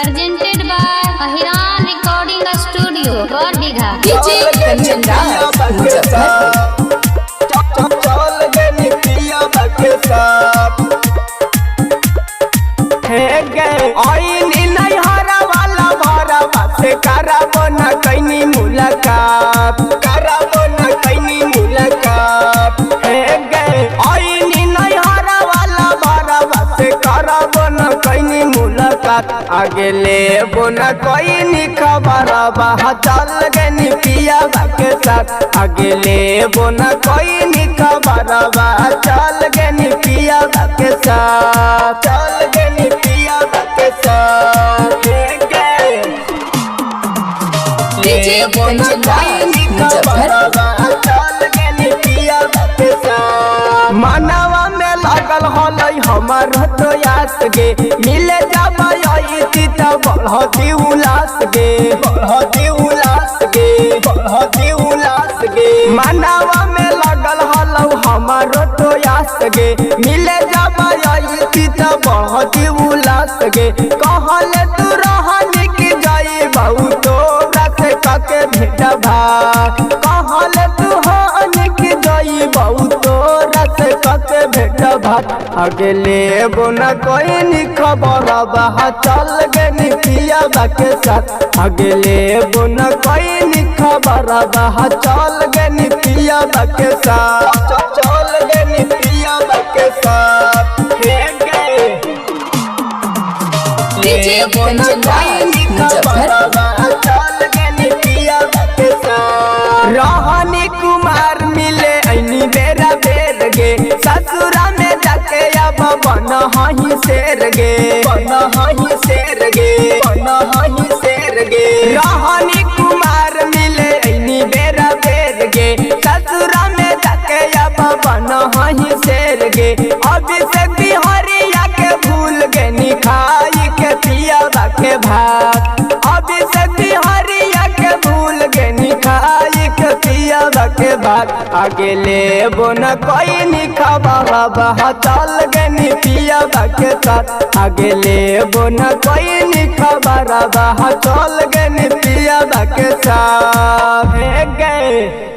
presented by Ahiran Recording Studio, Gordigha. DJ Kanchan Raj, चल गे निकिया बके सब हे गे आईनी नहीं हरा वाला भरा बासे कराबो न कइनी मुलाकात हे गे आईनी नहीं हरा वाला भरा बासे कराबो न कइनी मुलाकात आगे लेबो न कइनी खबर बहा चल गे निकिया बके साथ आगे लेबो न कइनी खबर बहा चल गे निकिया बके साथ चल गे निकिया बके साथ DJ Kanchan Raj, चल गे निकिया बके साथ मानवा में लागल हलै हमर तो यास गे मिले जाबा यति त बढ़ती उलास गे मानवा में लागल हलौ हमर तो यास गे मिले जाबा यति त बढ़ती उलास गे कहले तू रहनी की जाई बहु तो रख के भेट भा कहले तू हनी की जाई बहु तो रख के भेट भात आगे लेबो न कोई खबर बहा चल गे निकिया बके साथ आगे लेबो न कोई खबर बहा चल गे निकिया बके साथ चल गे निकिया बके साथ हे गे DJ Kanchan Raj, चल गे निकिया बके साथ रहनी कुमार मिले ऐनी बेरा बेर गे ससुरा में जाके अब बन हही शेर गे रहनी कुमार मिले ऐनी बेरा बेर गे ससुरा में जाके अब बन हही शेर गे अभिषेक बिहारिया के भूल गे निखाई के पिया के भात अभिषेक बिहारिया के भूल गे निखाई के पिया के भात आगे लेबो न कोई खबर बहा चल गे निकिया बके साथ आगे लेबो न कोई खबर बहा चल गे निकिया बके साथ हे गे।